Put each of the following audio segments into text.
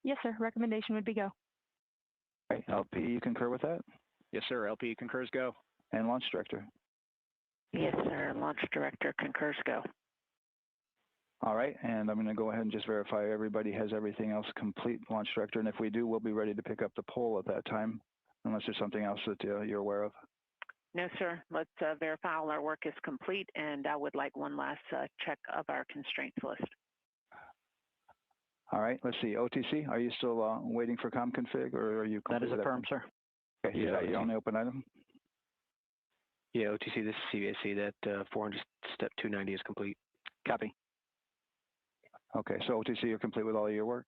Yes, sir. Recommendation would be go. All right, LP, you concur with that? Yes, sir. LP concurs go. And Launch Director? Yes, sir. Launch Director concurs go. All right, and I'm going to go ahead and just verify everybody has everything else complete, Launch Director, and if we do, we'll be ready to pick up the poll at that time, unless there's something else that you're aware of. No, sir. Let's verify all our work is complete, and I would like one last check of our constraints list. All right, let's see. OTC, are you still waiting for ComConfig, or are you? That is affirmed, sir. Okay, is that your only open item? Yeah, OTC, this is CVAC. That 400 step 290 is complete. Copy. Okay, so OTC, you're complete with all of your work?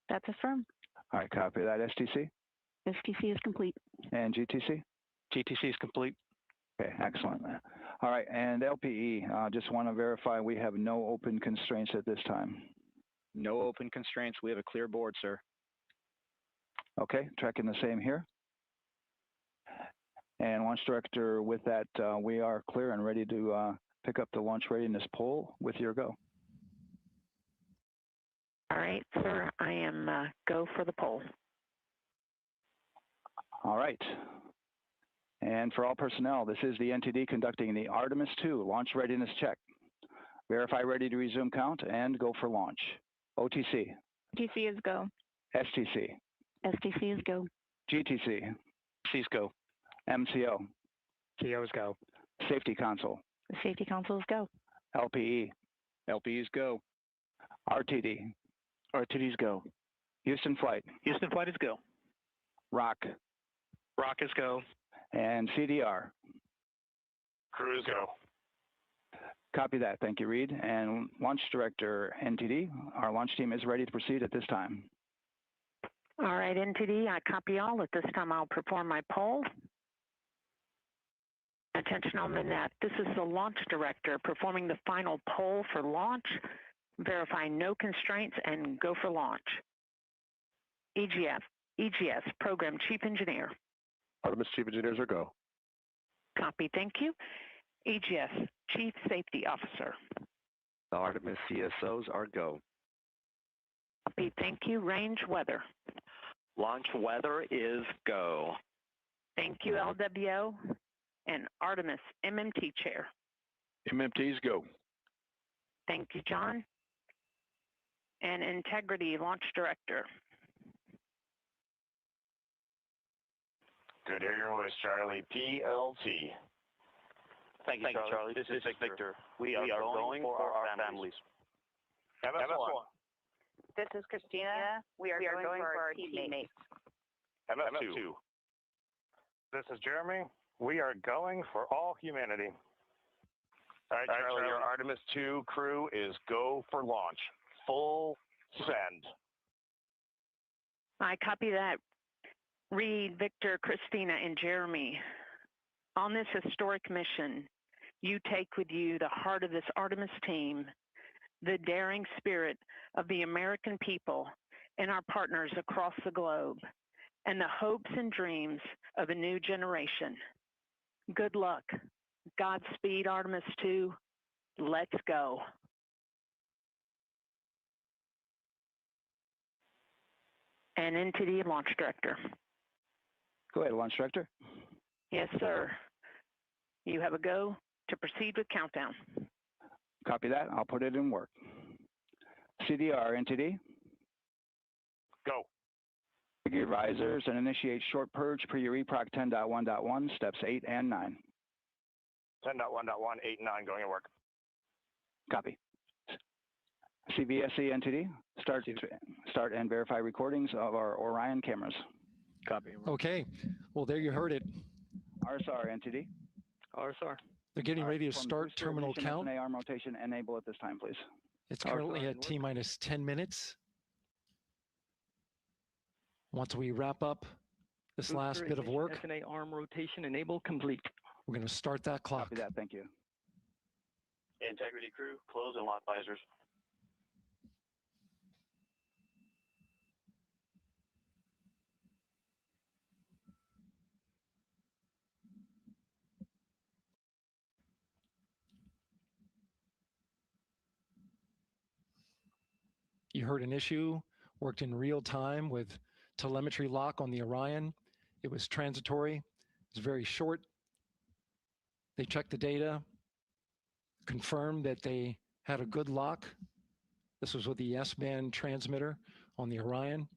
That's affirmed. All right, copy that. STC? STC is complete. And GTC? GTC is complete. Okay, excellent. All right, and LPE, just want to verify we have no open constraints at this time. No open constraints. We have a clear board, sir. Okay, tracking the same here. And Launch Director, with that, we are clear and ready to pick up the launch readiness poll with your go. All right, sir. I am go for the poll. All right. And for all personnel, this is the NTD conducting the Artemis 2 launch readiness check. Verify ready to resume count and go for launch. OTC. OTC is go. STC. STC is go. GTC. C's go. MCO. CO's go. Safety Console. The Safety Console is go. LPE. LP's go. RTD. RTD's go. Houston Flight. Houston Flight is go. ROC. ROC is go. And CDR. Crews go. Copy that. Thank you, Reid. And Launch Director, NTD, our launch team is ready to proceed at this time. All right, NTD, I copy all. At this time, I'll perform my poll. Attention on the net. This is the Launch Director performing the final poll for launch, verifying no constraints, and go for launch. EGS, Program Chief Engineer. Artemis Chief Engineers are go. Copy, thank you. EGS, Chief Safety Officer. The Artemis CSOs are go. Copy, thank you. Range Weather. Launch weather is go. Thank you, LWO. And Artemis MMT Chair. MMTs go. Thank you, John. And Integrity Launch Director. Good to hear your voice, Charlie. PLT. Thank you, Charlie. This is Victor. We are going for our families. MS1. This is Christina. We are going for our teammates. MS2. This is Jeremy. We are going for all humanity. All right, Charlie, your Artemis 2 crew is go for launch. Full send. I copy that. Reid, Victor, Christina, and Jeremy. On this historic mission, you take with you the heart of this Artemis team, the daring spirit of the American people and our partners across the globe, and the hopes and dreams of a new generation. Good luck. Godspeed, Artemis 2. Let's go. And NTD Launch Director. Go ahead, Launch Director. Yes, sir. You have a go to proceed with countdown. Copy that. I'll put it in work. CDR, NTD. Go. Gear risers and initiate short purge per your EPROC 10.1.1, steps 8 and 9. 10.1.1, 8, and 9 going to work. Copy. CVSE NTD, start and verify recordings of our Orion cameras. Copy. Okay. Well, there you heard it. RSR NTD. RSR. They're getting ready to start terminal count. arm rotation enable at this time, please. It's currently at T-minus 10 minutes. Once we wrap up this last bit of work, SNA arm rotation enable complete. we're going to start that clock. Copy that. Thank you. Integrity crew, close and lock visors. You heard an issue worked in real time with telemetry lock on the Orion. It was transitory. It was very short. They checked the data, confirmed that they had a good lock. This was with the S-band transmitter on the Orion.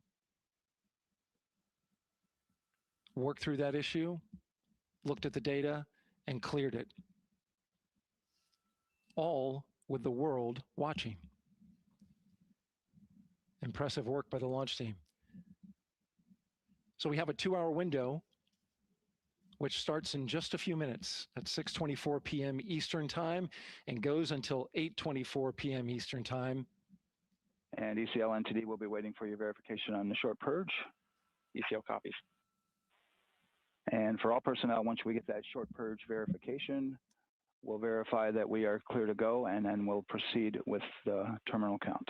Worked through that issue, looked at the data, and cleared it. All with the world watching. Impressive work by the launch team. So we have a 2-hour window, which starts in just a few minutes at 6:24 p.m. Eastern Time and goes until 8:24 p.m. Eastern Time. And ECL NTD will be waiting for your verification on the short purge. ECL copies. And for all personnel, once we get that short purge verification, we'll verify that we are clear to go, and then we'll proceed with the terminal count.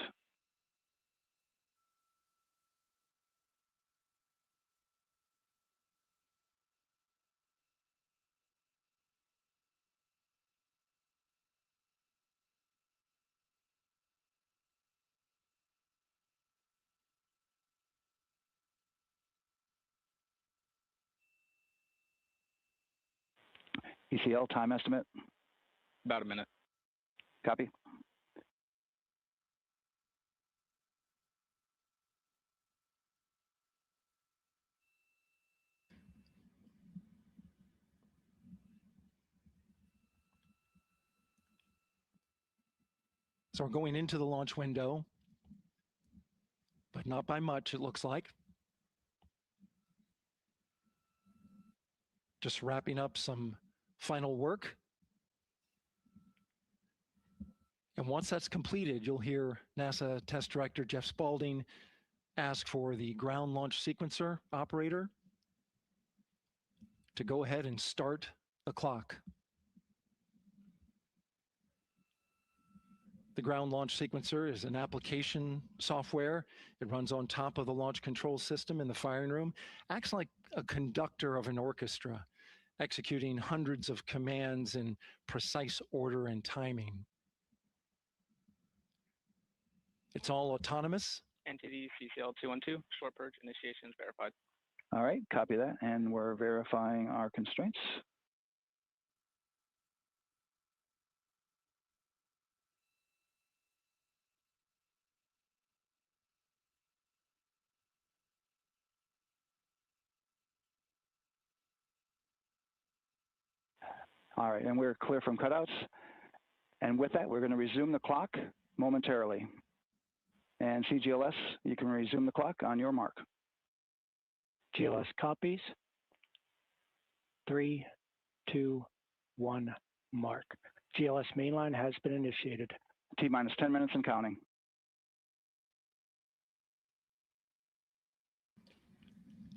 ECL time estimate? About a minute. Copy. So we're going into the launch window, but not by much, it looks like. Just wrapping up some final work. And once that's completed, you'll hear NASA Test Director Jeff Spaulding ask for the ground launch sequencer operator to go ahead and start the clock. The ground launch sequencer is an application software. It runs on top of the launch control system in the firing room, acts like a conductor of an orchestra, executing hundreds of commands in precise order and timing. It's all autonomous. NTD CCL 212, short purge initiation is verified. All right, copy that, and we're verifying our constraints. All right, and we're clear from cutouts. And with that, we're going to resume the clock momentarily. And CGLS, you can resume the clock on your mark. GLS copies. 3, 2, 1, mark. GLS mainline has been initiated. T-minus 10 minutes and counting.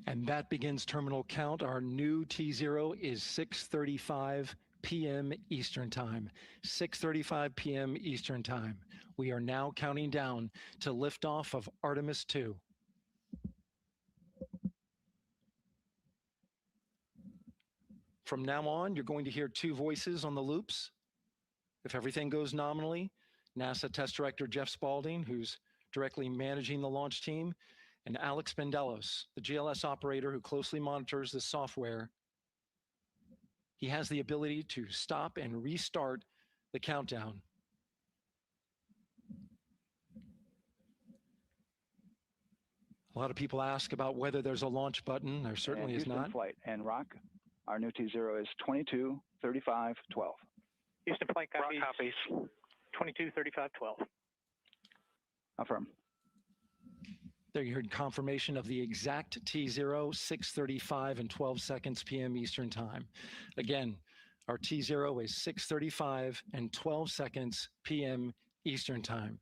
And that begins terminal count. Our new T0 is 6:35 p.m. Eastern Time. 6:35 p.m. Eastern Time. We are now counting down to liftoff of Artemis 2. From now on, you're going to hear two voices on the loops. If everything goes nominally, NASA Test Director Jeff Spaulding, who's directly managing the launch team, and Alex Bendelos, the GLS operator who closely monitors the software. He has the ability to stop and restart the countdown. A lot of people ask about whether there's a launch button. There certainly is not. Flight and Rock, our new T0 is 22:35:12. Houston flight copies. Rock copies. 22:35:12. Affirm. There you heard confirmation of the exact T0, 6:35 and 12 seconds p.m. Eastern Time. Again, our T0 is 6:35 and 12 seconds p.m. Eastern Time.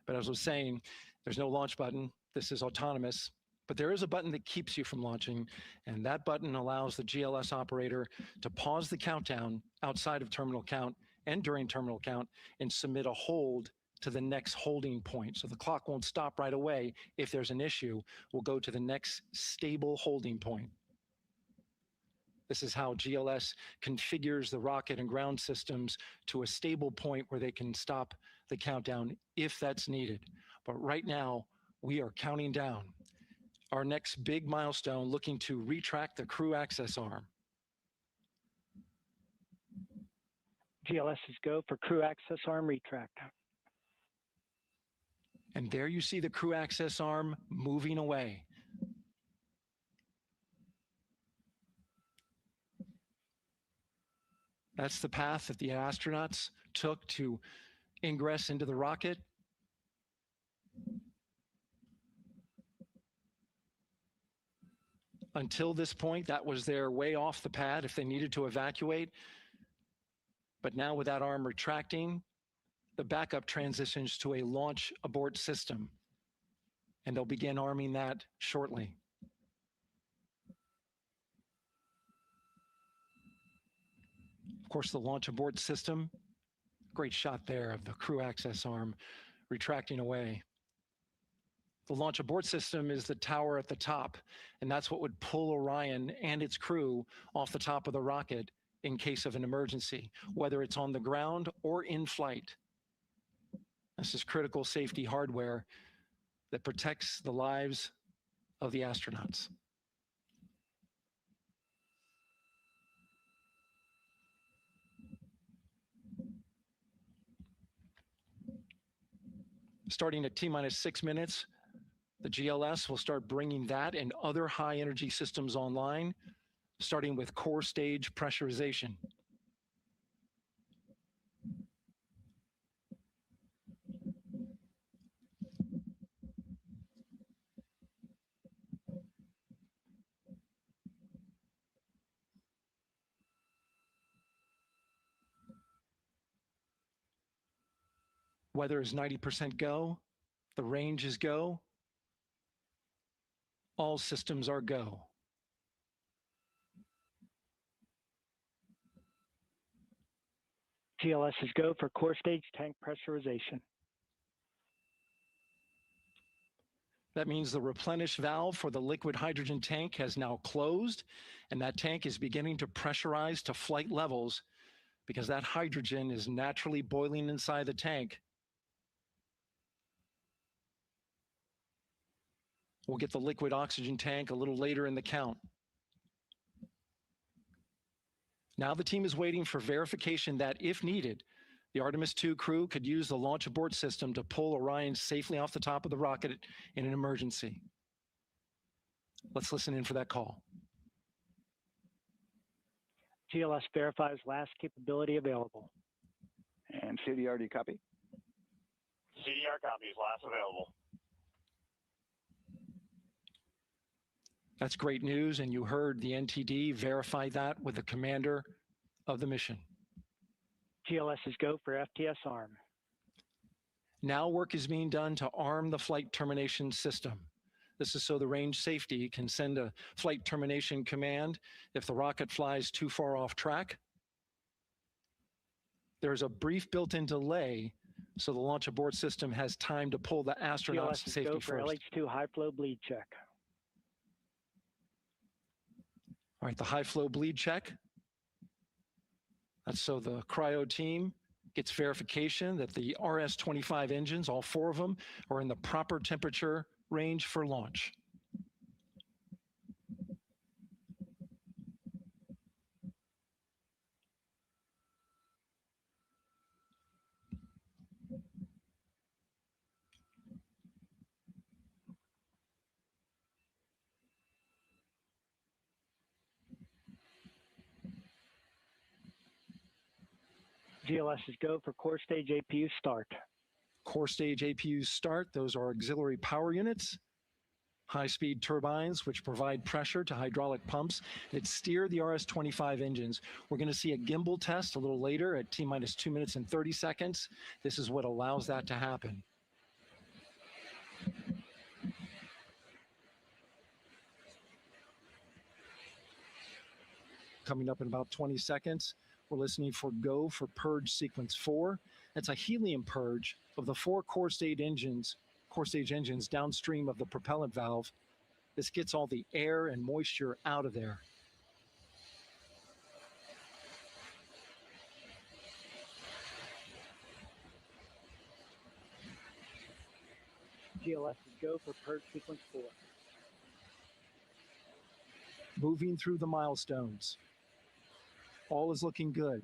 But as I was saying, there's no launch button. This is autonomous. But there is a button that keeps you from launching, and that button allows the GLS operator to pause the countdown outside of terminal count and during terminal count and submit a hold to the next holding point. So the clock won't stop right away. If there's an issue, we'll go to the next stable holding point. This is how GLS configures the rocket and ground systems to a stable point where they can stop the countdown if that's needed. But right now, we are counting down. Our next big milestone, looking to retract the crew access arm. GLS is go for crew access arm retract. And there you see the crew access arm moving away. That's the path that the astronauts took to ingress into the rocket. Until this point, that was their way off the pad if they needed to evacuate. But now with that arm retracting, the backup transitions to a launch abort system. And they'll begin arming that shortly. Of course, the launch abort system, great shot there of the crew access arm retracting away. The launch abort system is the tower at the top, and that's what would pull Orion and its crew off the top of the rocket in case of an emergency, whether it's on the ground or in flight. This is critical safety hardware that protects the lives of the astronauts. Starting at T-minus 6 minutes, the GLS will start bringing that and other high energy systems online, starting with core stage pressurization. Weather is 90% go, the range is go, all systems are go. GLS is go for core stage tank pressurization. That means the replenish valve for the liquid hydrogen tank has now closed, and that tank is beginning to pressurize to flight levels because that hydrogen is naturally boiling inside the tank. We'll get the liquid oxygen tank a little later in the count. Now the team is waiting for verification that, if needed, the Artemis II crew could use the launch abort system to pull Orion safely off the top of the rocket in an emergency. Let's listen in for that call. GLS verifies last capability available. And CDR, do you copy? CDR copies, last available. That's great news, and you heard the NTD verify that with the commander of the mission. GLS is go for FTS arm. Now work is being done to arm the flight termination system. This is so the range safety can send a flight termination command if the rocket flies too far off track. There's a brief built-in delay, so the launch abort system has time to pull the astronauts to safety first. GLS is go for LH2 high flow bleed check. All right, the high flow bleed check. That's so the cryo team gets verification that the RS-25 engines, all 4 of them, are in the proper temperature range for launch. GLS is go for core stage APU start. Core stage APUs start. Those are auxiliary power units, high-speed turbines, which provide pressure to hydraulic pumps that steer the RS-25 engines. We're going to see a gimbal test a little later at T-minus 2 minutes and 30 seconds. This is what allows that to happen. Coming up in about 20 seconds. We're listening for go for purge sequence 4. That's a helium purge of the 4 core stage engines downstream of the propellant valve. This gets all the air and moisture out of there. GLS is go for purge sequence 4. Moving through the milestones. All is looking good.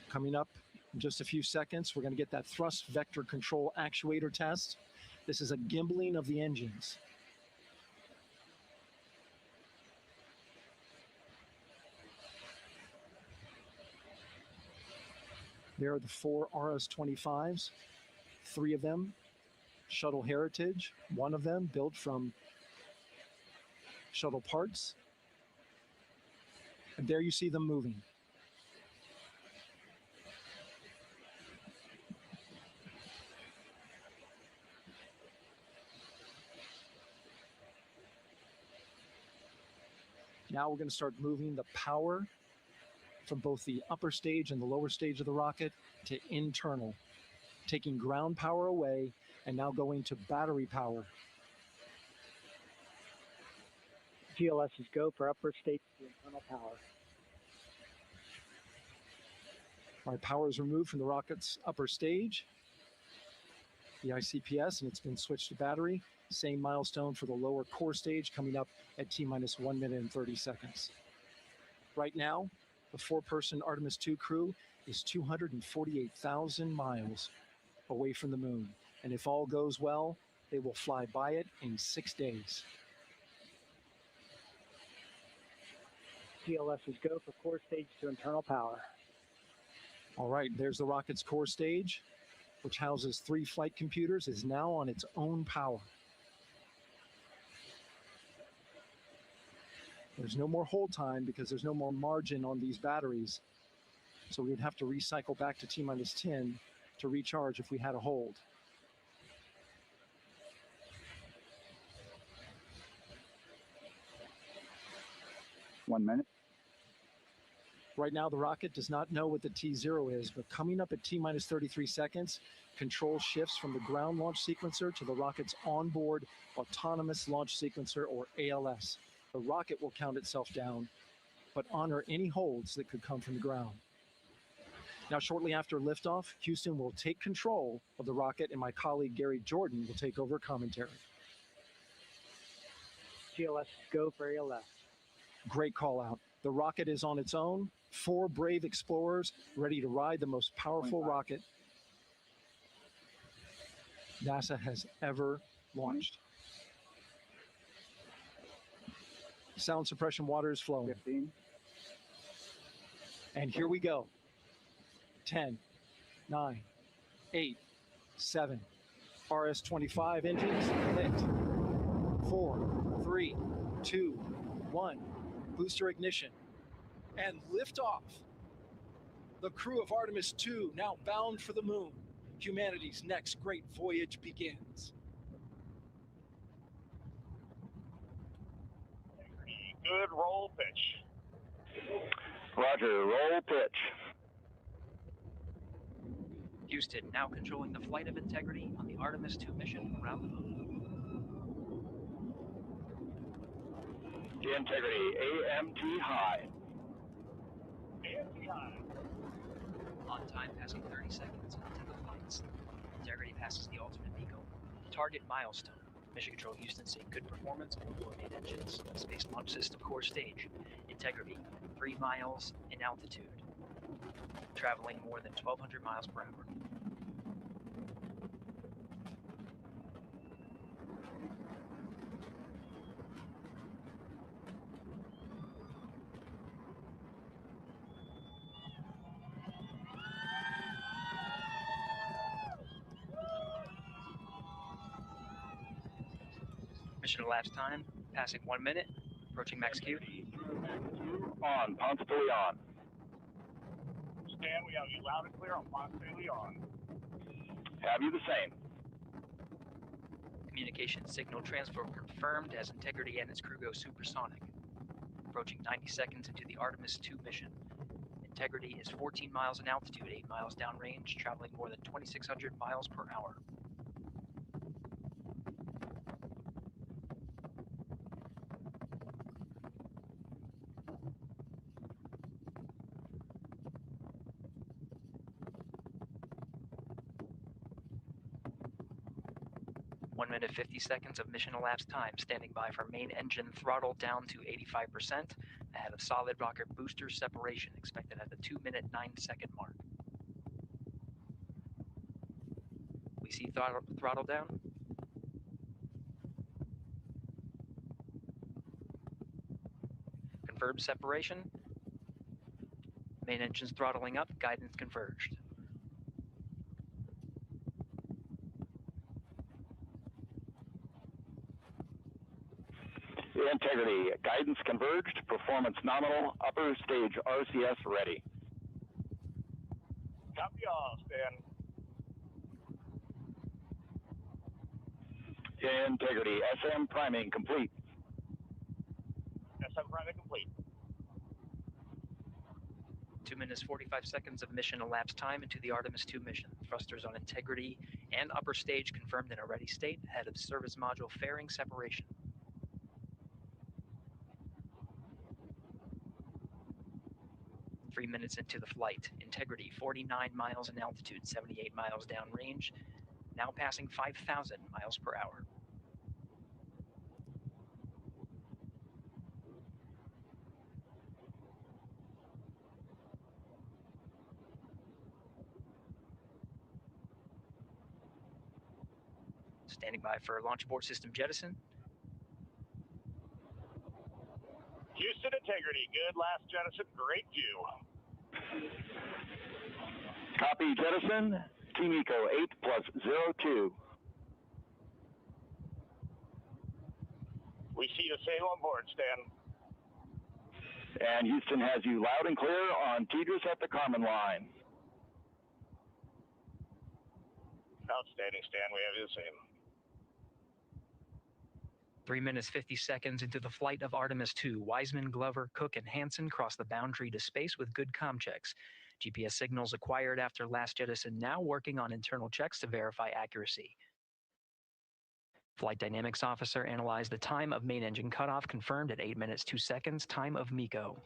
Coming up in just a few seconds, we're going to get that thrust vector control actuator test. This is a gimbaling of the engines. There are the 4 RS-25s, 3 of them Shuttle Heritage, 1 of them built from shuttle parts. And there you see them moving. Now we're going to start moving the power from both the upper stage and the lower stage of the rocket to internal, taking ground power away and now going to battery power. GLS is go for upper stage to internal power. All right, power is removed from the rocket's upper stage, the ICPS, and it's been switched to battery. Same milestone for the lower core stage coming up at T-minus 1 minute and 30 seconds. Right now, the 4-person Artemis 2 crew is 248,000 miles away from the moon. And if all goes well, they will fly by it in 6 days. GLS is go for core stage to internal power. All right, there's the rocket's core stage, which houses 3 flight computers, is now on its own power. There's no more hold time because there's no more margin on these batteries. So we would have to recycle back to T-minus 10 to recharge if we had a hold. One minute. Right now, the rocket does not know what the T0 is, but coming up at T-minus 33 seconds, control shifts from the ground launch sequencer to the rocket's onboard autonomous launch sequencer, or ALS. The rocket will count itself down, but honor any holds that could come from the ground. Now, shortly after liftoff, Houston will take control of the rocket, and my colleague Gary Jordan will take over commentary. GLS is go for ALS. Great call out. The rocket is on its own. 4 brave explorers ready to ride the most powerful rocket NASA has ever launched. Sound suppression water is flowing. 15. And here we go. 10, 9, 8, 7. RS-25 engines lit. 4, 3, 2, 1. Booster ignition. And liftoff. The crew of Artemis 2 now bound for the moon. Humanity's next great voyage begins. Good roll pitch. Roger, roll pitch. Houston now controlling the flight of Integrity on the Artemis 2 mission around the moon. Integrity, AMT high. AMT high. On time passing 30 seconds into the flights. Integrity passes the alternate beacon. Target milestone. Mission Control Houston saying good performance on board main engines. Space Launch System core stage. Integrity, 3 miles in altitude. Traveling more than 1,200 miles per hour. Mission elapsed time, passing 1 minute, approaching max Q. On, Ponce de Leon. Stan, we have you loud and clear on Ponce de Leon. Have you the same? Communication signal transfer confirmed as Integrity and its crew go supersonic. Approaching 90 seconds into the Artemis 2 mission. Integrity is 14 miles in altitude, 8 miles downrange, traveling more than 2,600 miles per hour. 1 minute 50 seconds of mission elapsed time. Standing by for main engine throttle down to 85%. Ahead of solid rocket booster separation, expected at the 2 minute 9 second mark. We see throttle down. Confirmed separation. Main engines throttling up, guidance converged. Integrity, guidance converged, performance nominal, upper stage RCS ready. Copy all, Stan. Integrity, SM priming complete. SM priming complete. 2 minutes 45 seconds of mission elapsed time into the Artemis 2 mission. Thrusters on integrity and upper stage confirmed in a ready state ahead of service module fairing separation. Minutes into the flight. Integrity 49 miles in altitude, 78 miles downrange, now passing 5,000 miles per hour. Standing by for launch abort system jettison. Houston integrity, good last jettison, great view. Copy jettison, Team Eco 8+02. We see the same on board, Stan. And Houston has you loud and clear on TDRS at the Kármán line. Outstanding, Stan, we have you the same. 3 minutes 50 seconds into the flight of Artemis 2, Wiseman, Glover, Cook, and Hansen cross the boundary to space with good comm checks. GPS signals acquired after last jettison now working on internal checks to verify accuracy. Flight Dynamics Officer analyzed the time of main engine cutoff, confirmed at 8 minutes 2 seconds, time of MECO.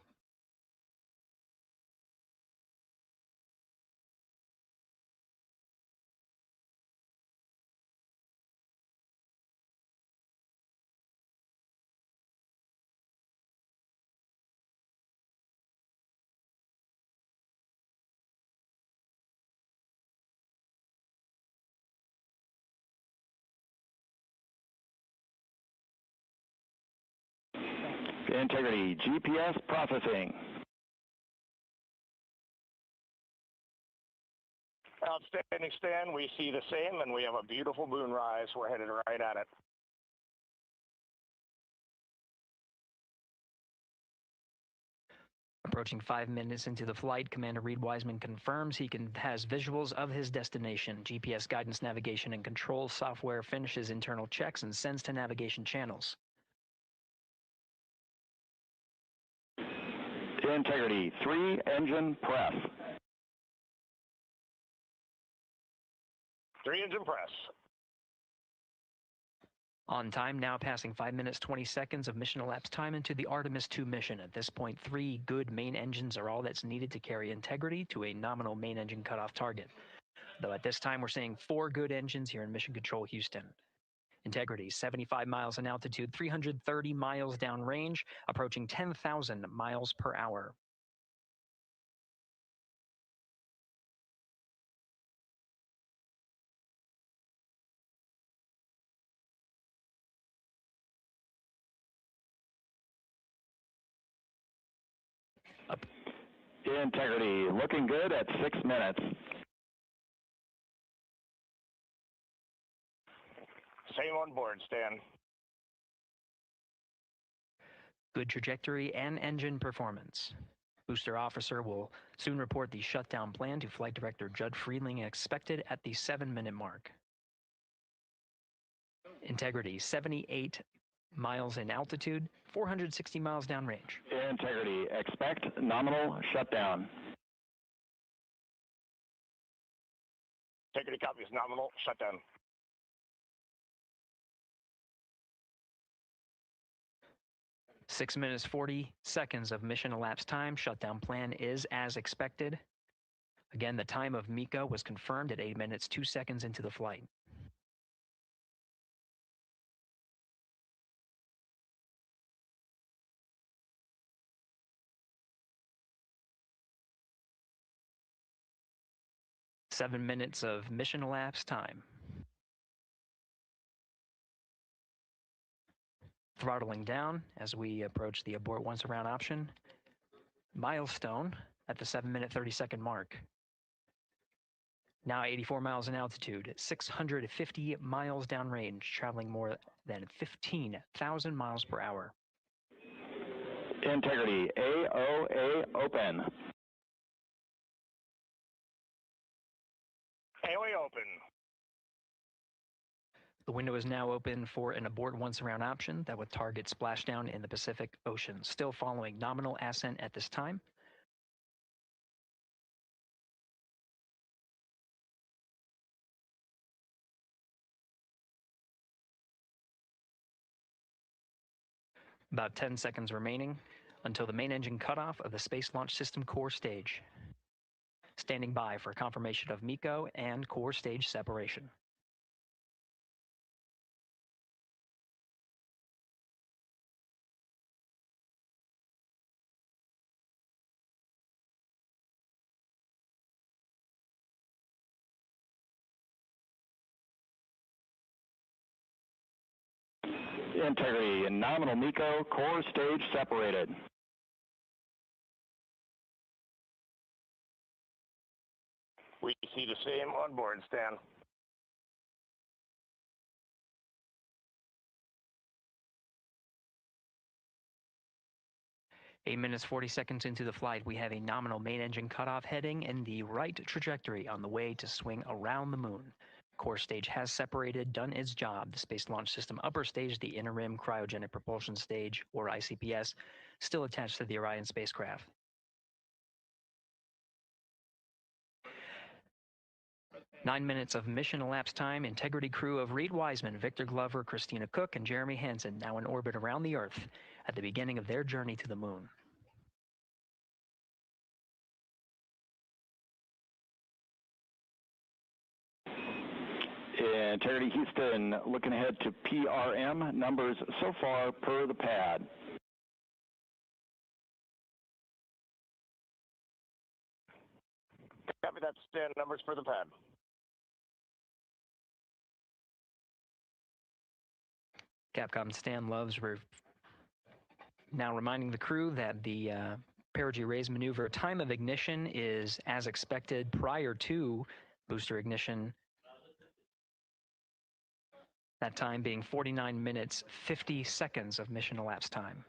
Integrity, GPS processing. Outstanding, Stan. We see the same, and we have a beautiful moonrise. We're headed right at it. Approaching 5 minutes into the flight, Commander Reid Wiseman confirms he has visuals of his destination. GPS guidance, navigation, and control software finishes internal checks and sends to navigation channels. Integrity, 3 engine press. 3 engine press. On time, now passing 5 minutes 20 seconds of mission elapsed time into the Artemis 2 mission. At this point, 3 good main engines are all that's needed to carry integrity to a nominal main engine cutoff target. Though at this time, we're seeing 4 good engines here in Mission Control Houston. Integrity, 75 miles in altitude, 330 miles downrange, approaching 10,000 miles per hour. Integrity, looking good at 6 minutes. Same on board, Stan. Good trajectory and engine performance. Booster officer will soon report the shutdown plan to Flight Director Judd Friedling, expected at the 7-minute mark. Integrity, 78 miles in altitude, 460 miles downrange. Integrity, expect nominal shutdown. Integrity copies nominal shutdown. Six minutes 40 seconds of mission elapsed time. Shutdown plan is as expected. Again, the time of MECO was confirmed at 8 minutes 2 seconds into the flight. 7 minutes of mission elapsed time. Throttling down as we approach the abort once around option. Milestone at the 7-minute 30-second mark. Now 84 miles in altitude, 650 miles downrange, traveling more than 15,000 miles per hour. Integrity, AOA open. AOA open. The window is now open for an abort once around option that would target splashdown in the Pacific Ocean. Still following nominal ascent at this time. About 10 seconds remaining until the main engine cutoff of the Space Launch System core stage. Standing by for confirmation of MECO and core stage separation. Integrity and nominal MECO, core stage separated. We see the same on board, Stan. Eight minutes, 40 seconds into the flight, we have a nominal main engine cutoff heading in the right trajectory on the way to swing around the moon. Core stage has separated, done its job. The Space Launch System upper stage, the interim cryogenic propulsion stage, or ICPS, still attached to the Orion spacecraft. Nine minutes of mission elapsed time. Integrity crew of Reid Wiseman, Victor Glover, Christina Koch, and Jeremy Hansen now in orbit around the Earth at the beginning of their journey to the moon. Integrity Houston, looking ahead to PRM numbers so far per the pad. Copy that, Stan. Numbers for the pad. Capcom Stan Loves now reminding the crew that the perigee raise maneuver time of ignition is as expected prior to booster ignition. That time being 49 minutes, 50 seconds of mission elapsed time.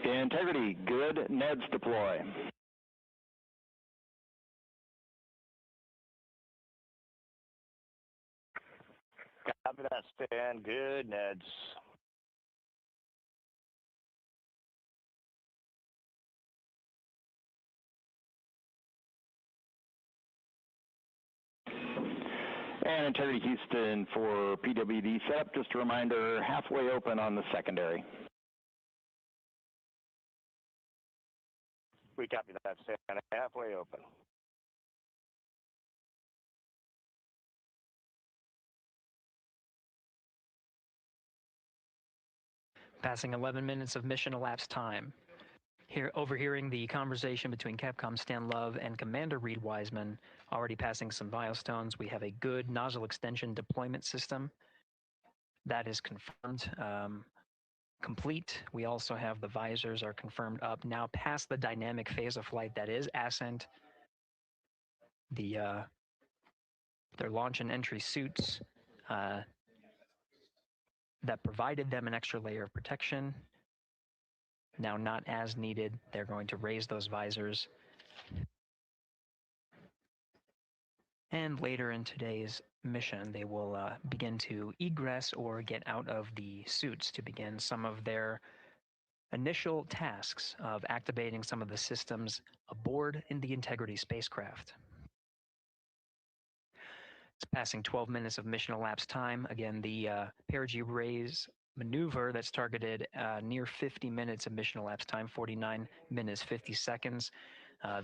Integrity, good NEDS deploy. Copy that, Stan. Good NEDS. And Integrity Houston for PWD setup, just a reminder, halfway open on the secondary. We copy that, Stan. Halfway open. Passing 11 minutes of mission elapsed time. Here, overhearing the conversation between Capcom Stan Love and Commander Reid Wiseman, already passing some milestones. We have a good nozzle extension deployment system. That is confirmed, complete. We also have the visors are confirmed up, now past the dynamic phase of flight, that is Ascent. Their launch and entry suits that provided them an extra layer of protection. Now not as needed. They're going to raise those visors. And later in today's mission, they will begin to egress or get out of the suits to begin some of their initial tasks of activating some of the systems aboard in the Integrity spacecraft. It's passing 12 minutes of mission elapsed time. Again, the perigee raise maneuver that's targeted near 50 minutes of mission elapsed time, 49 minutes, 50 seconds.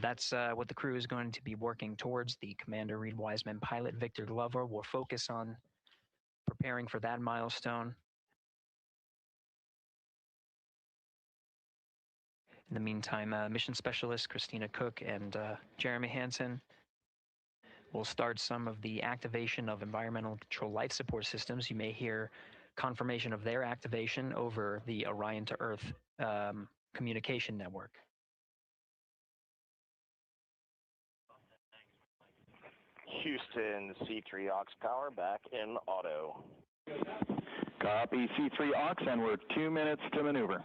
That's what the crew is going to be working towards. The Commander Reid Wiseman, pilot Victor Glover will focus on preparing for that milestone. In the meantime, mission specialist Christina Koch and Jeremy Hansen will start some of the activation of environmental control life support systems. You may hear confirmation of their activation over the Orion to Earth communication network. Houston, C3 aux power back in auto. Copy C3 aux, and we're 2 minutes to maneuver.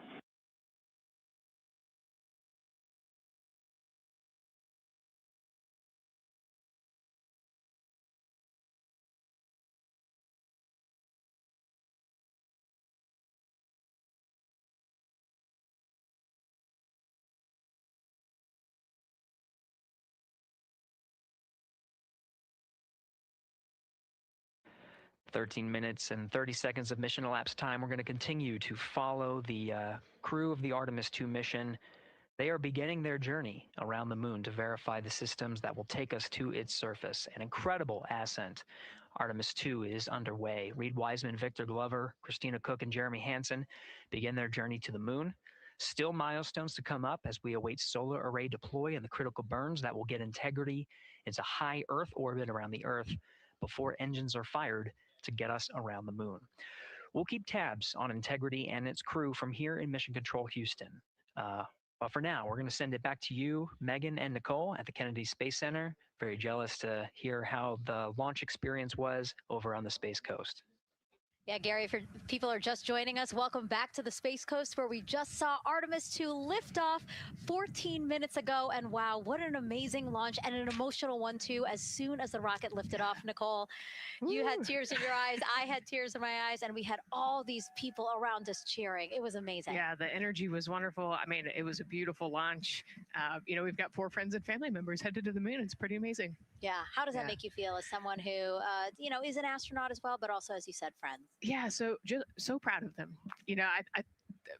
"13 minutes and 30 seconds of mission elapsed time. We're going to continue to follow the crew of the Artemis 2 mission. They are beginning their journey around the moon to verify the systems that will take us to its surface. An incredible ascent. Artemis 2 is underway. Reid Wiseman, Victor Glover, Christina Koch, and Jeremy Hansen begin their journey to the moon. Still milestones to come up as we await solar array deploy and the critical burns that will get Integrity into high Earth orbit around the Earth before engines are fired to get us around the moon. We'll keep tabs on Integrity and its crew from here in Mission Control Houston. But for now, we're going to send it back to you, Megan and Nicole at the Kennedy Space Center. Very jealous to hear how the launch experience was over on the Space Coast. Yeah, Gary, if people are just joining us, welcome back to the Space Coast, where we just saw Artemis 2 lift off 14 minutes ago. And wow, what an amazing launch, and an emotional one too. As soon as the rocket lifted off, Nicole, you had tears in your eyes, I had tears in my eyes, and we had all these people around us cheering. It was amazing. Yeah, the energy was wonderful. I mean, it was a beautiful launch. You know, we've got 4 friends and family members headed to the moon. It's pretty amazing. Yeah. How does that make you feel as someone who, you know, is an astronaut as well, but also, as you said, friends? Yeah, so just so proud of them. You know,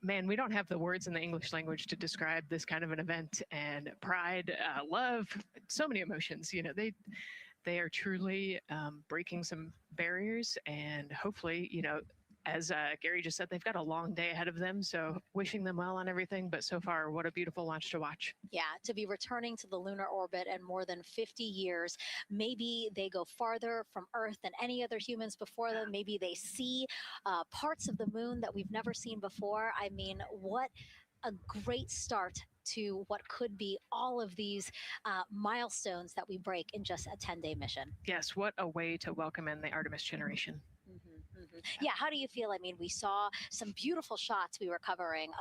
man, we don't have the words in the English language to describe this kind of an event, and pride, love, so many emotions. You know, they are truly breaking some barriers, and hopefully, you know, as Gary just said, they've got a long day ahead of them, so wishing them well on everything. But so far, what a beautiful launch to watch. Yeah, to be returning to the lunar orbit in more than 50 years. Maybe they go farther from Earth than any other humans before them. Maybe they see parts of the moon that we've never seen before. I mean, what a great start to what could be all of these milestones that we break in just a 10-day mission. Yes, what a way to welcome in the Artemis generation. Yeah, how do you feel? I mean, we saw some beautiful shots we were covering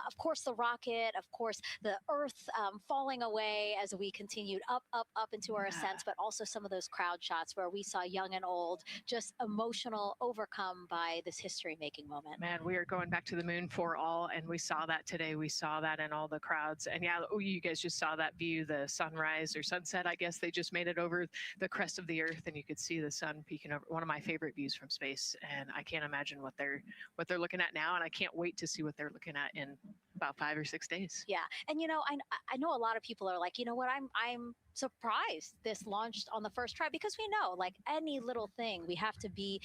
of course, the rocket, of course, the Earth falling away as we continued up into our ascents, but also some of those crowd shots where we saw young and old, just emotional, overcome by this history-making moment. Man, we are going back to the moon for all, and we saw that today. We saw that in all the crowds. And yeah, you guys just saw that view, the sunrise or sunset, I guess. They just made it over the crest of the Earth, and you could see the sun peeking over. One of my favorite views from space. And I can't imagine what they're looking at now, and I can't wait to see what they're looking at in about 5 or 6 days. Yeah, and you know, I know a lot of people are like, you know what, I'm surprised this launched on the first try, because we know, like any little thing, we have to be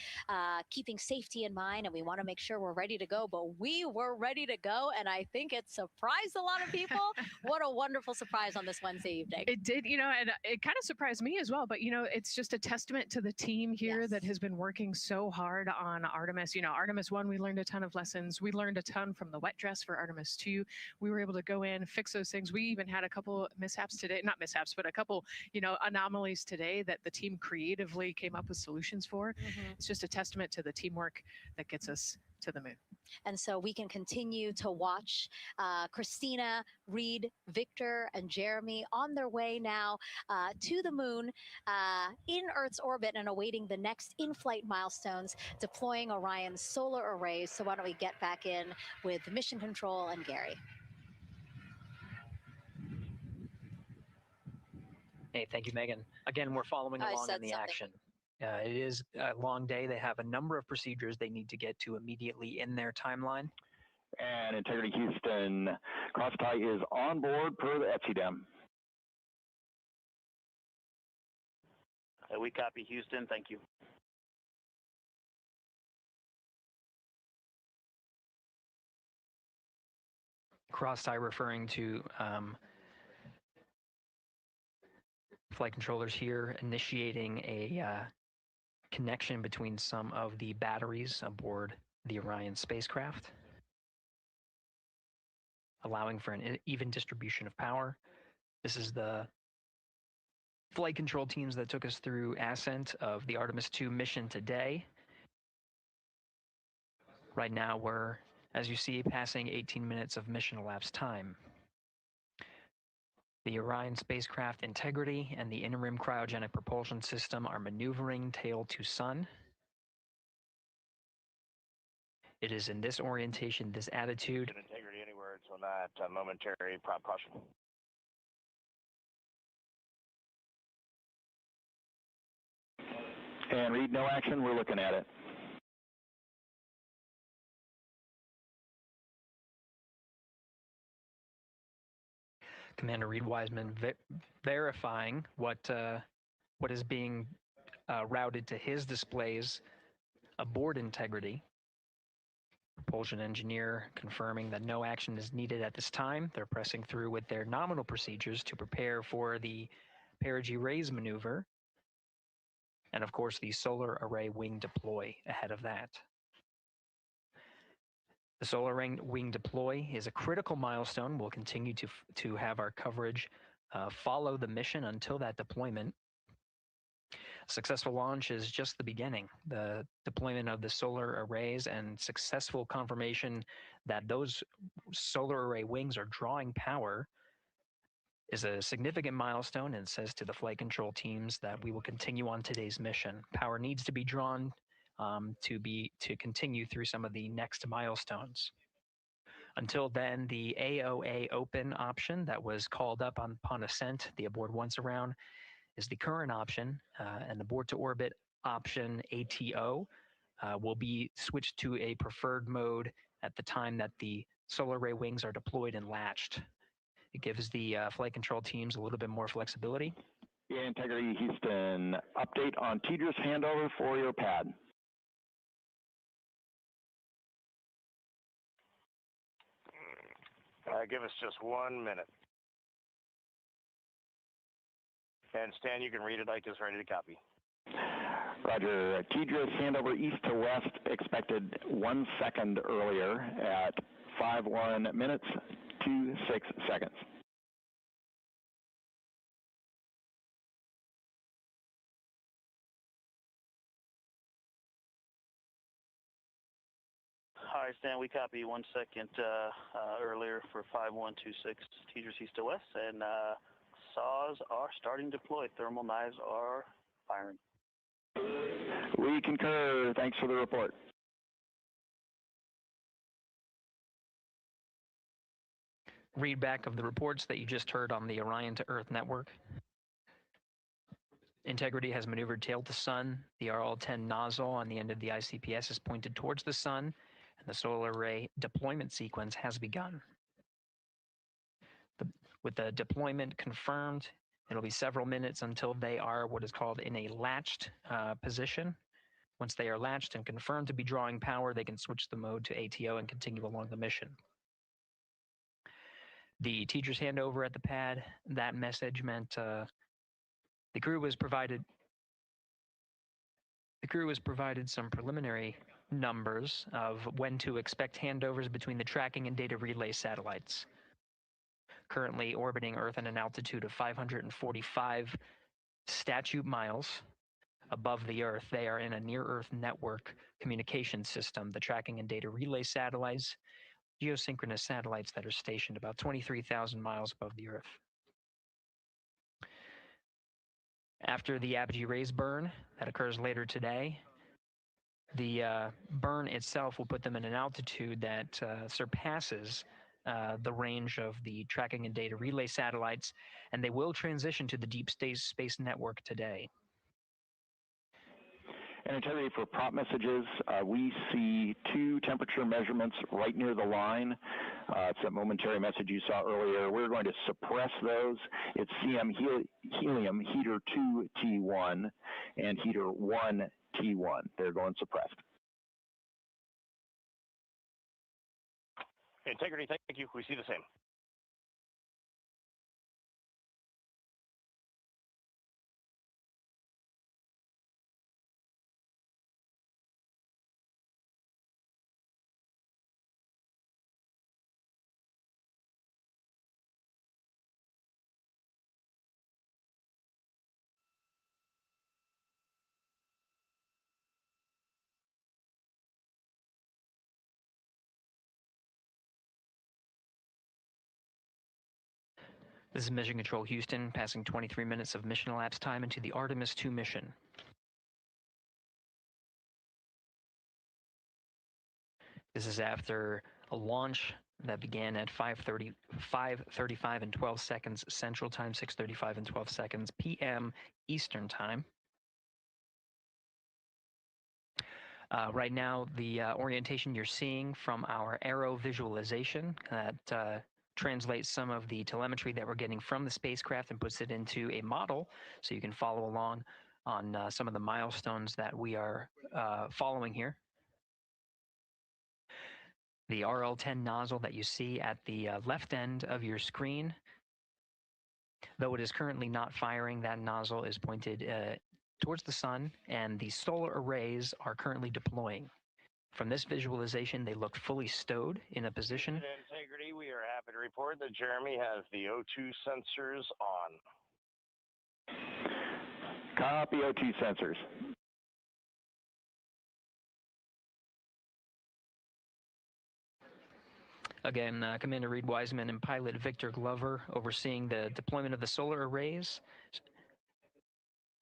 keeping safety in mind, and we want to make sure we're ready to go. But we were ready to go, and I think it surprised a lot of people. What a wonderful surprise on this Wednesday evening. It did, you know, and it kind of surprised me as well. But you know, it's just a testament to the team here that has been working so hard on Artemis. You know, Artemis 1, we learned a ton of lessons. We learned a ton from the wet dress for Artemis 2. We were able to go in, fix those things. We even had a couple mishaps today, not mishaps, but a couple, you know, anomalies today that the team creatively came up with solutions for. It's just a testament to the teamwork that gets us to the moon. And so we can continue to watch Christina, Reid, Victor, and Jeremy on their way now to the moon in Earth's orbit and awaiting the next in-flight milestones, deploying Orion's solar arrays. So why don't we get back in with Mission Control and Gary. Hey, thank you, Megan. Again, we're following along in the action. It is a long day. They have a number of procedures they need to get to immediately in their timeline. And Integrity Houston, crosstie is on board per the ETSI-DEM. We copy Houston. Thank you. Crosstie referring to flight controllers here initiating a connection between some of the batteries aboard the Orion spacecraft, allowing for an even distribution of power. This is the flight control teams that took us through Ascent of the Artemis 2 mission today. Right now we're, as you see, passing 18 minutes of mission elapsed time. The Orion spacecraft integrity and the interim cryogenic propulsion system are maneuvering tail to sun. It is in this orientation, this attitude. Integrity, any words on that momentary prop caution? And Reid, no action, we're looking at it. Commander Reid Wiseman verifying what is being routed to his displays aboard integrity. Propulsion engineer confirming that no action is needed at this time. They're pressing through with their nominal procedures to prepare for the perigee raise maneuver. And of course, the solar array wing deploy ahead of that. The solar wing deploy is a critical milestone. We'll continue to have our coverage follow the mission until that deployment. Successful launch is just the beginning. The deployment of the solar arrays and successful confirmation that those solar array wings are drawing power is a significant milestone and says to the flight control teams that we will continue on today's mission. Power needs to be drawn to continue through some of the next milestones. Until then, the AOA open option that was called up upon Ascent, the aboard once around, is the current option, and the board to orbit option ATO will be switched to a preferred mode at the time that the solar array wings are deployed and latched. It gives the flight control teams a little bit more flexibility. Yeah, Integrity Houston, update on TDRS handover for your pad. Give us just 1 minute. And Stan, you can read it. Ike is ready to copy. Roger. TDRS handover east to west expected 1 second earlier at 5:1 minutes 26 seconds. All right, Stan, we copy 1 second earlier for 5126 TDRS east to west, and saws are starting to deploy. Thermal knives are firing. We concur. Thanks for the report. Read back of the reports that you just heard on the Orion to Earth network. Integrity has maneuvered tail to sun. The RL-10 nozzle on the end of the ICPS is pointed towards the sun, and the solar array deployment sequence has begun. With the deployment confirmed, it'll be several minutes until they are what is called in a latched position. Once they are latched and confirmed to be drawing power, they can switch the mode to ATO and continue along the mission. The teacher's handover at the pad, that message meant the crew was provided some preliminary numbers of when to expect handovers between the tracking and data relay satellites. Currently orbiting Earth at an altitude of 545 statute miles, above the Earth. They are in a near-Earth network communication system, the tracking and data relay satellites, geosynchronous satellites that are stationed about 23,000 miles above the Earth. After the apogee rays burn, that occurs later today, the burn itself will put them in an altitude that surpasses the range of the tracking and data relay satellites, and they will transition to the deep space network today. And integrity for prop messages, we see 2 temperature measurements right near the line. It's that momentary message you saw earlier. We're going to suppress those. It's CM helium heater 2 T1 and heater 1 T1. They're going suppressed. Integrity, thank you. We see the same. This is Mission Control Houston, passing 23 minutes of mission elapsed time into the Artemis 2 mission. This is after a launch that began at 5:35 and 12 seconds Central Time, 6:35 and 12 seconds p.m. Eastern Time. Right now, the orientation you're seeing from our arrow visualization that translates some of the telemetry that we're getting from the spacecraft and puts it into a model so you can follow along on some of the milestones that we are following here. The RL-10 nozzle that you see at the left end of your screen, though it is currently not firing, that nozzle is pointed towards the sun, and the solar arrays are currently deploying. From this visualization, they look fully stowed in a position. Integrity, we are happy to report that Jeremy has the O2 sensors on. Copy O2 sensors. Again, Commander Reid Wiseman and pilot Victor Glover overseeing the deployment of the solar arrays.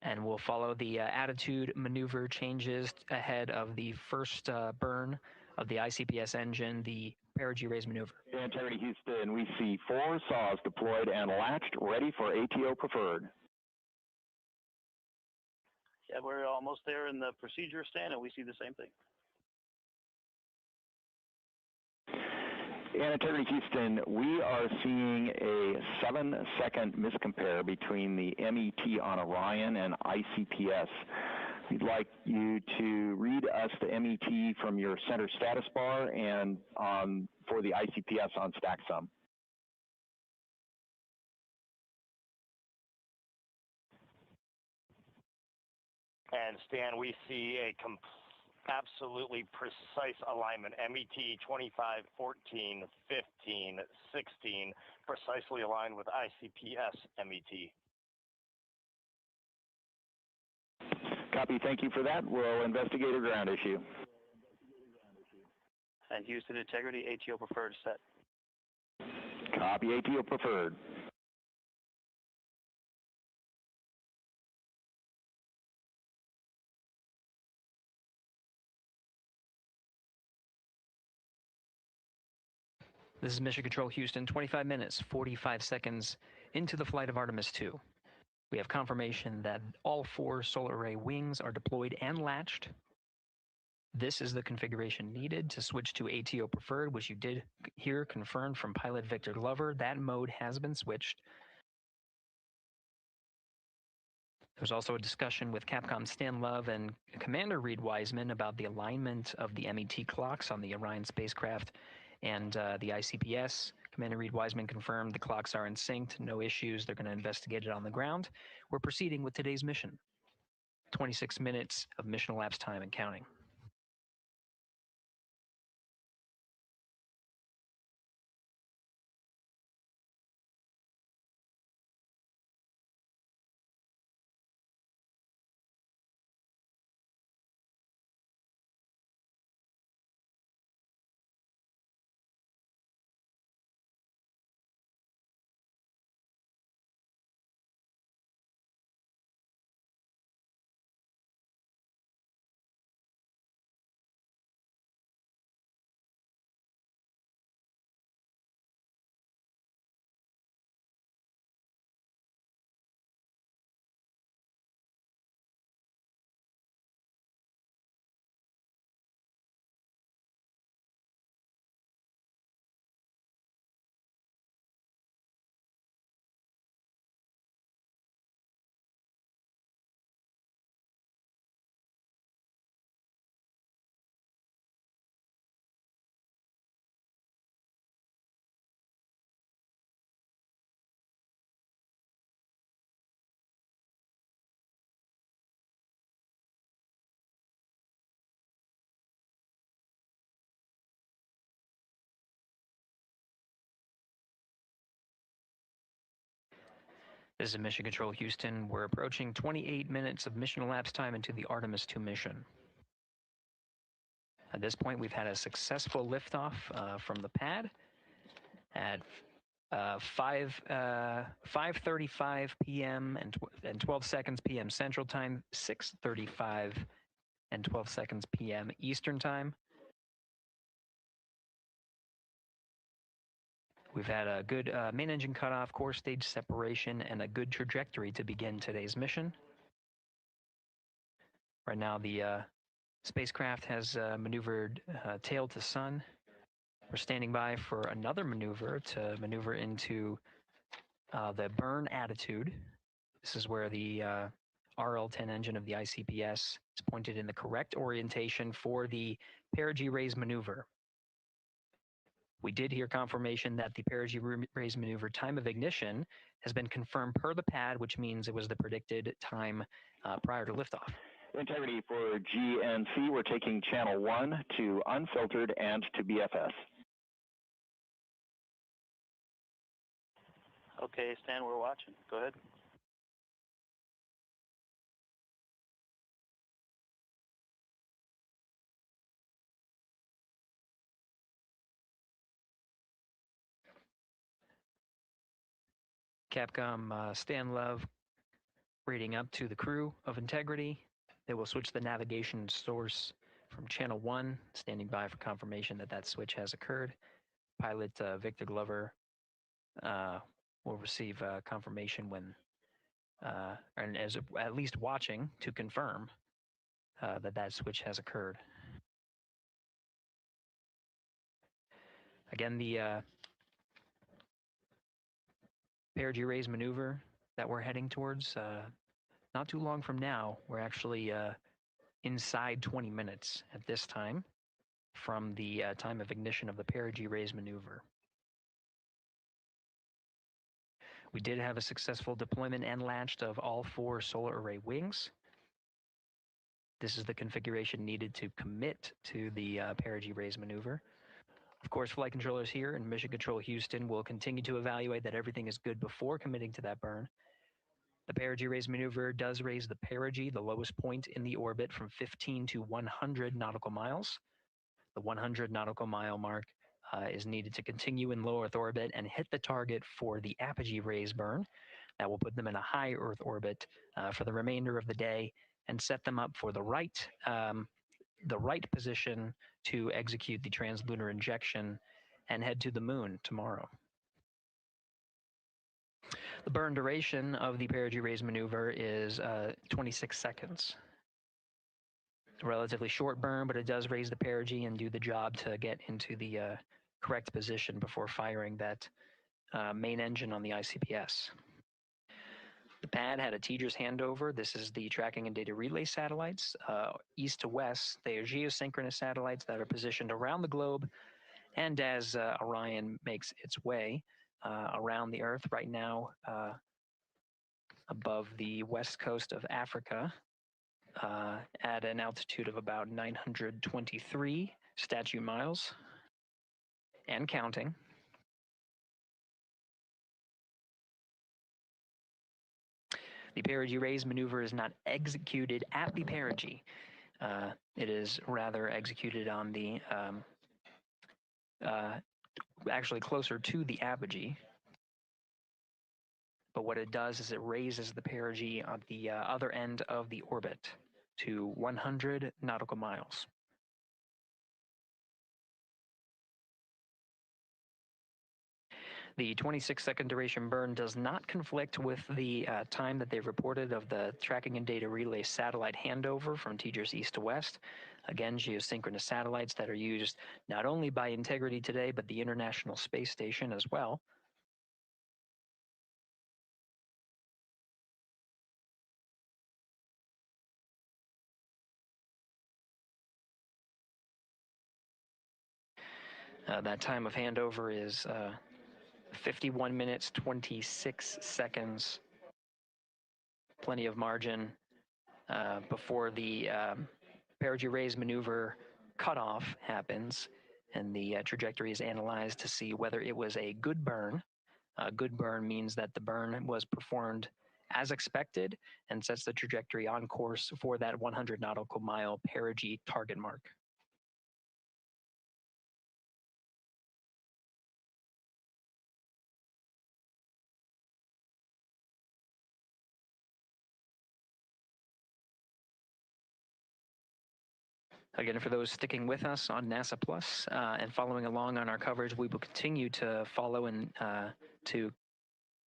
And we'll follow the attitude maneuver changes ahead of the first burn of the ICPS engine, the perigee raise maneuver. Integrity Houston, we see 4 saws deployed and latched, ready for ATO preferred. Yeah, we're almost there in the procedure stand, and we see the same thing. And Integrity Houston, we are seeing a 7-second miscompare between the MET on Orion and ICPS. We'd like you to read us the MET from your center status bar and for the ICPS on StackSum. And Stan, we see a absolutely precise alignment. MET 25, 14, 15, 16, precisely aligned with ICPS MET. Copy, thank you for that. We'll investigate a ground issue. And Houston Integrity, ATO preferred set. Copy, ATO preferred. This is Mission Control Houston, 25 minutes, 45 seconds into the flight of Artemis 2. We have confirmation that all 4 solar array wings are deployed and latched. This is the configuration needed to switch to ATO preferred, which you did hear confirmed from pilot Victor Glover. That mode has been switched. There was also a discussion with Capcom Stan Love and Commander Reid Wiseman about the alignment of the MET clocks on the Orion spacecraft and the ICPS. Commander Reid Wiseman confirmed the clocks are in sync, no issues. They're going to investigate it on the ground. We're proceeding with today's mission. 26 minutes of mission elapsed time and counting. This is Mission Control Houston. We're approaching 28 minutes of mission elapsed time into the Artemis 2 mission. At this point, we've had a successful liftoff from the pad at 5:35 p.m. and 12 seconds p.m. Central Time, 6:35 and 12 seconds p.m. Eastern Time. We've had a good main engine cutoff, core stage separation, and a good trajectory to begin today's mission. Right now, the spacecraft has maneuvered tail to sun. We're standing by for another maneuver to maneuver into the burn attitude. This is where the RL-10 engine of the ICPS is pointed in the correct orientation for the perigee raise maneuver. We did hear confirmation that the perigee raise maneuver time of ignition has been confirmed per the pad, which means it was the predicted time prior to liftoff. Integrity for GNC, we're taking channel 1 to unfiltered and to BFS. Okay, Stan, we're watching. Go ahead. Capcom Stan Love reading up to the crew of Integrity. They will switch the navigation source from channel 1, standing by for confirmation that that switch has occurred. Pilot Victor Glover will receive confirmation when, and as at least watching to confirm that that switch has occurred. Again, the perigee raise maneuver that we're heading towards, not too long from now, we're actually inside 20 minutes at this time from the time of ignition of the perigee raise maneuver. We did have a successful deployment and launched of all 4 solar array wings. This is the configuration needed to commit to the perigee raise maneuver. Of course, flight controllers here in Mission Control Houston will continue to evaluate that everything is good before committing to that burn. The perigee raise maneuver does raise the perigee, the lowest point in the orbit, from 15 to 100 nautical miles. The 100 nautical mile mark is needed to continue in low Earth orbit and hit the target for the apogee raise burn. That will put them in a high Earth orbit for the remainder of the day and set them up for the right position to execute the translunar injection and head to the moon tomorrow. The burn duration of the perigee raise maneuver is 26 seconds. A relatively short burn, but it does raise the perigee and do the job to get into the correct position before firing that main engine on the ICPS. The pad had a TDRS handover. This is the tracking and data relay satellites. East to west, they are geosynchronous satellites that are positioned around the globe. And as Orion makes its way around the Earth right now, above the west coast of Africa, at an altitude of about 923 statute miles and counting. The perigee raise maneuver is not executed at the perigee. It is rather executed on the, actually closer to the apogee. But what it does is it raises the perigee on the other end of the orbit to 100 nautical miles. The 26-second duration burn does not conflict with the time that they've reported of the tracking and data relay satellite handover from TDRS east to west. Again, geosynchronous satellites that are used not only by Integrity today, but the International Space Station as well. That time of handover is 51 minutes, 26 seconds. Plenty of margin before the perigee raise maneuver cutoff happens, and the trajectory is analyzed to see whether it was a good burn A good burn means that the burn was performed as expected and sets the trajectory on course for that 100 nautical mile perigee target mark. Again, for those sticking with us on NASA Plus and following along on our coverage, we will continue to follow and to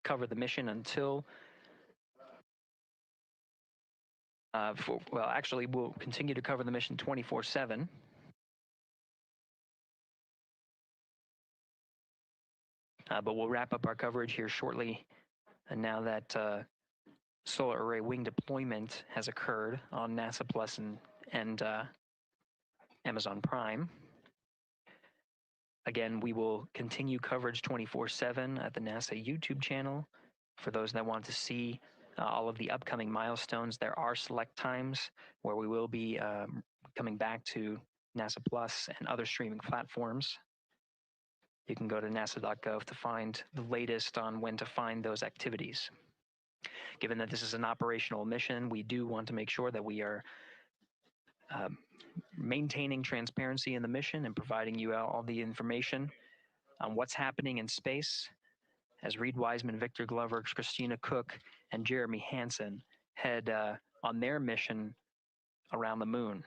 cover the mission until, actually, we'll continue to cover the mission 24/7. But we'll wrap up our coverage here shortly. And now that solar array wing deployment has occurred on NASA Plus and Amazon Prime. Again, we will continue coverage 24/7 at the NASA YouTube channel. For those that want to see all of the upcoming milestones, there are select times where we will be coming back to NASA Plus and other streaming platforms. You can go to nasa.gov to find the latest on when to find those activities. Given that this is an operational mission, we do want to make sure that we are maintaining transparency in the mission and providing you all the information on what's happening in space as Reid Wiseman, Victor Glover, Christina Koch, and Jeremy Hansen head on their mission around the moon.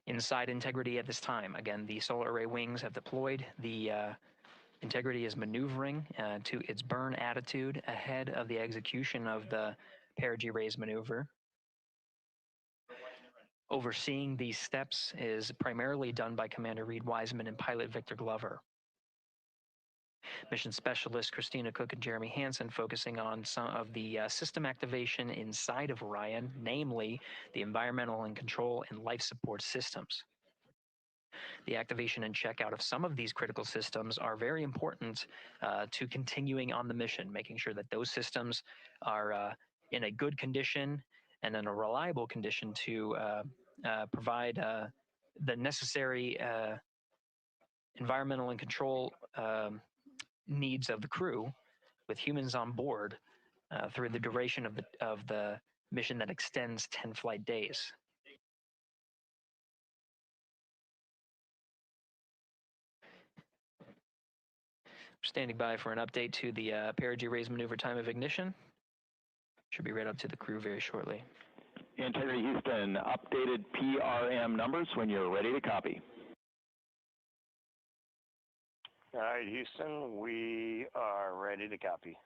Inside integrity at this time, again, the solar array wings have deployed. The integrity is maneuvering to its burn attitude ahead of the execution of the perigee raise maneuver. Overseeing these steps is primarily done by Commander Reid Wiseman and pilot Victor Glover. Mission specialist Christina Koch and Jeremy Hansen focusing on some of the system activation inside of Orion, namely the environmental and control and life support systems. The activation and checkout of some of these critical systems are very important to continuing on the mission, making sure that those systems are in a good condition and in a reliable condition to provide the necessary environmental and control needs of the crew with humans on board through the duration of the mission that extends 10 flight days. Standing by for an update to the perigee raise maneuver time of ignition. Should be read up to the crew very shortly. Integrity Houston, updated PRM numbers when you're ready to copy. All right, Houston, we are ready to copy.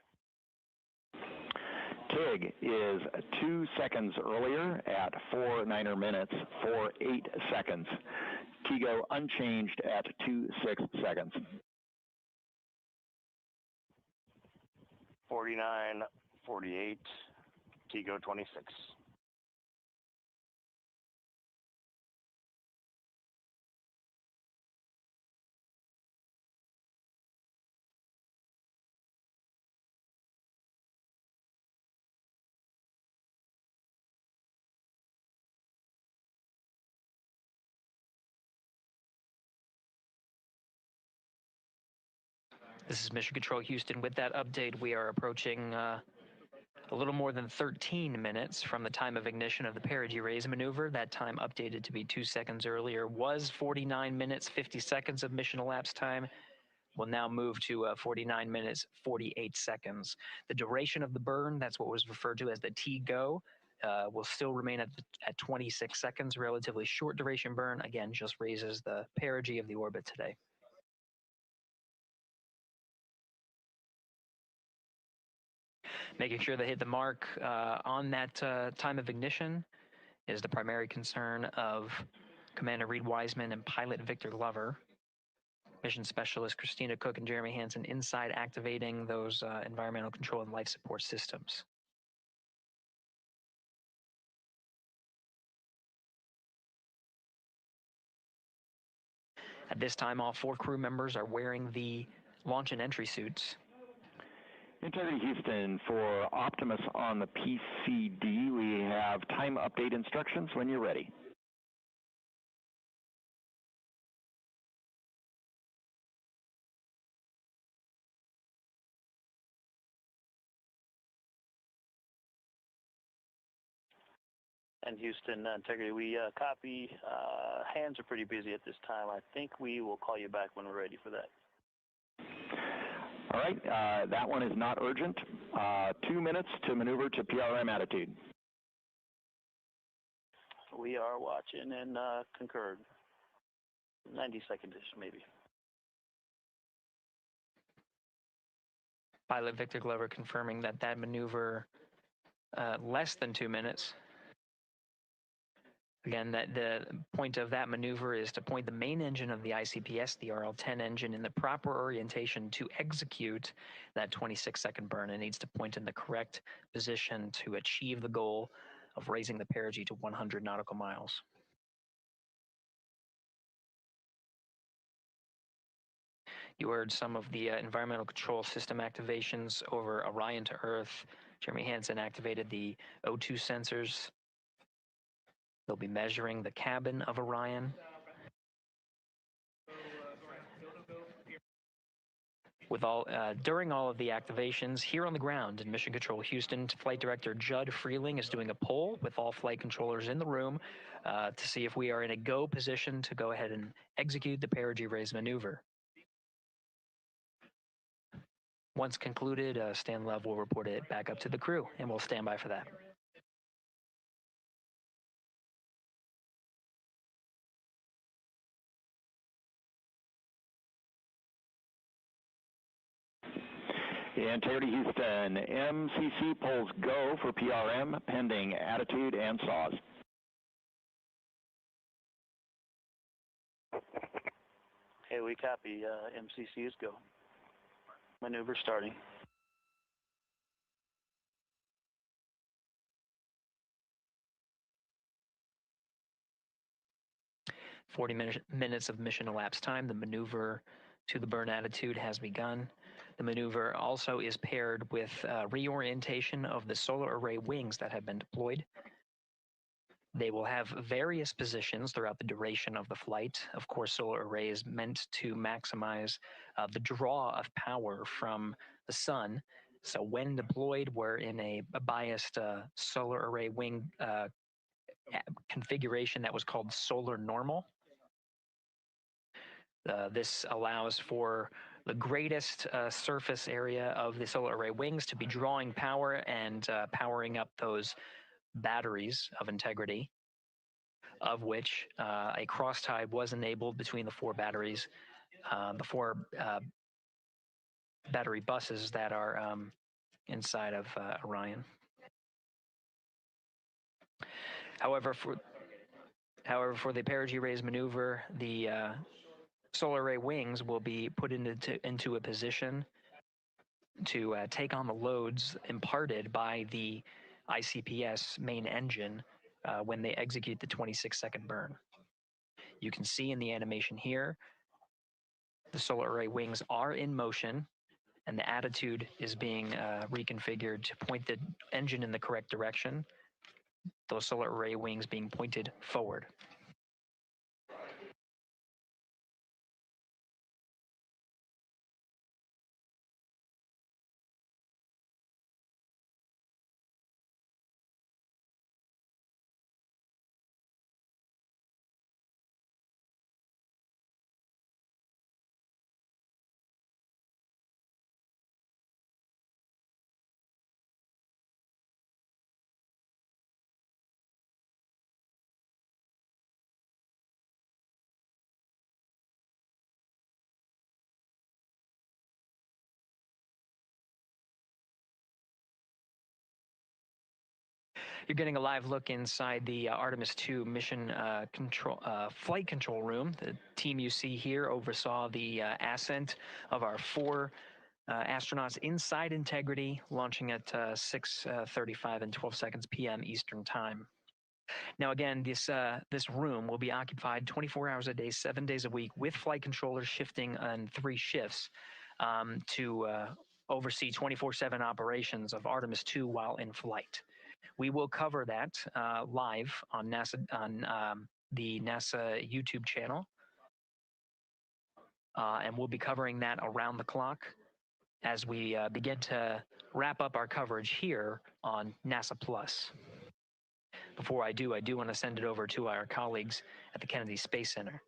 TIG is 2 seconds earlier at 4 minutes, 48 seconds. TIGO unchanged at 26 seconds. 49, 48, TIGO 26. This is Mission Control Houston. With that update, we are approaching a little more than 13 minutes from the time of ignition of the perigee raise maneuver. That time updated to be 2 seconds earlier was 49 minutes, 50 seconds of mission elapsed time. Will now move to 49 minutes, 48 seconds. The duration of the burn, that's what was referred to as the TGO, will still remain at 26 seconds. Relatively short duration burn, again, just raises the perigee of the orbit today. Making sure they hit the mark on that time of ignition is the primary concern of Commander Reid Wiseman and pilot Victor Glover. Mission specialist Christina Koch and Jeremy Hansen inside activating those environmental control and life support systems. At this time, all 4 crew members are wearing the launch and entry suits. Integrity Houston, for Optimus on the PCD, we have time update instructions when you're ready. And Houston, Integrity, we copy. Hands are pretty busy at this time. I think we will call you back when we're ready for that. All right, that one is not urgent. 2 minutes to maneuver to PRM attitude. We are watching and concurred. 90 seconds-ish, maybe. Pilot Victor Glover confirming that that maneuver less than 2 minutes. Again, that the point of that maneuver is to point the main engine of the ICPS, the RL-10 engine, in the proper orientation to execute that 26-second burn. It needs to point in the correct position to achieve the goal of raising the perigee to 100 nautical miles. You heard some of the environmental control system activations over Orion to Earth. Jeremy Hansen activated the O2 sensors. They'll be measuring the cabin of Orion. During all of the activations, here on the ground in Mission Control Houston, Flight Director Judd Freeling is doing a poll with all flight controllers in the room to see if we are in a go position to go ahead and execute the perigee raise maneuver. Once concluded, Stan Love will report it back up to the crew, and we'll stand by for that. Integrity Houston, MCC polls go for PRM, pending attitude and saws. Okay, we copy. MCC is go. Maneuver starting. minutes of mission elapsed time. The maneuver to the burn attitude has begun. The maneuver also is paired with reorientation of the solar array wings that have been deployed. They will have various positions throughout the duration of the flight. Of course, solar array is meant to maximize the draw of power from the sun. So when deployed, we're in a biased solar array wing configuration that was called solar normal. This allows for the greatest surface area of the solar array wings to be drawing power and powering up those batteries of Integrity, of which a cross-tie was enabled between the four batteries, the four battery buses that are inside of Orion. However, for the perigee raise maneuver, the solar array wings will be put into a position to take on the loads imparted by the ICPS main engine when they execute the 26-second burn. You can see in the animation here, the solar array wings are in motion, and the attitude is being reconfigured to point the engine in the correct direction, those solar array wings being pointed forward. You're getting a live look inside the Artemis 2 mission flight control room. The team you see here oversaw the ascent of our four astronauts inside Integrity, launching at 6:35 and 12 seconds p.m. Eastern Time. Now, again, this room will be occupied 24 hours a day, 7 days a week, with flight controllers shifting on 3 shifts to oversee 24/7 operations of Artemis 2 while in flight. We will cover that live on the NASA YouTube channel, and we'll be covering that around the clock as we begin to wrap up our coverage here on NASA Plus. Before I do want to send it over to our colleagues at the Kennedy Space Center.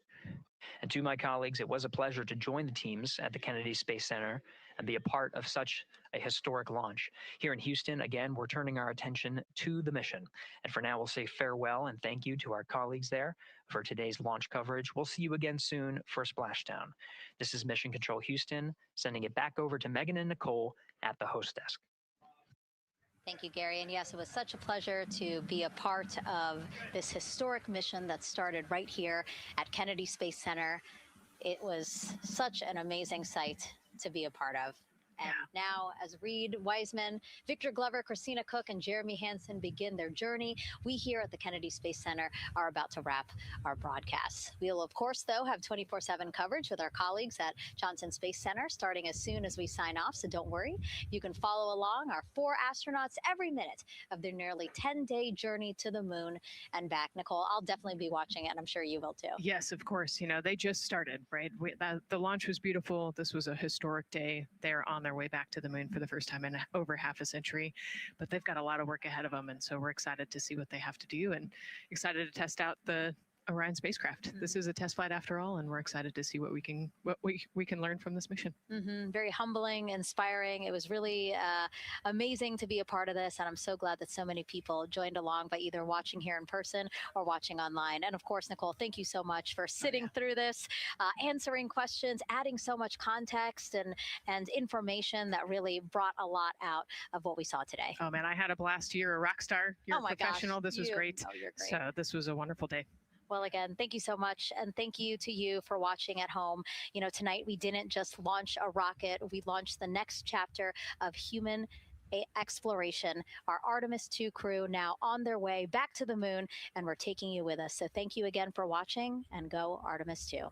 And to my colleagues, it was a pleasure to join the teams at the Kennedy Space Center and be a part of such a historic launch. Here in Houston, again, we're turning our attention to the mission. And for now, we'll say farewell and thank you to our colleagues there for today's launch coverage. We'll see you again soon for Splashdown. This is Mission Control Houston, sending it back over to Megan and Nicole at the host desk. Thank you, Gary. And yes, it was such a pleasure to be a part of this historic mission that started right here at Kennedy Space Center. It was such an amazing sight to be a part of. And now, as Reid Wiseman, Victor Glover, Christina Koch, and Jeremy Hansen begin their journey, we here at the Kennedy Space Center are about to wrap our broadcast. We'll, of course, though, have 24/7 coverage with our colleagues at Johnson Space Center starting as soon as we sign off, so don't worry. You can follow along our 4 astronauts every minute of their nearly 10-day journey to the moon and back. Nicole, I'll definitely be watching it, and I'm sure you will, too. Yes, of course. You know, they just started, right? The launch was beautiful. This was a historic day. They're on their way back to the moon for the first time in over half a century, but they've got a lot of work ahead of them, and so we're excited to see what they have to do and excited to test out the Orion spacecraft. This is a test flight after all, and we're excited to see what we can learn from this mission. Very humbling, inspiring. It was really amazing to be a part of this, and I'm so glad that so many people joined along by either watching here in person or watching online. And of course, Nicole, thank you so much for sitting through this, answering questions, adding so much context and information that really brought a lot out of what we saw today. Oh man, I had a blast. You're a rock star. You're a professional. Gosh, this was great. You're great. So this was a wonderful day. Well, again, thank you so much. And thank you to you for watching at home. You know, tonight we didn't just launch a rocket, we launched the next chapter of human exploration. Our Artemis 2 crew now on their way back to the moon, and we're taking you with us. So thank you again for watching, and go Artemis 2.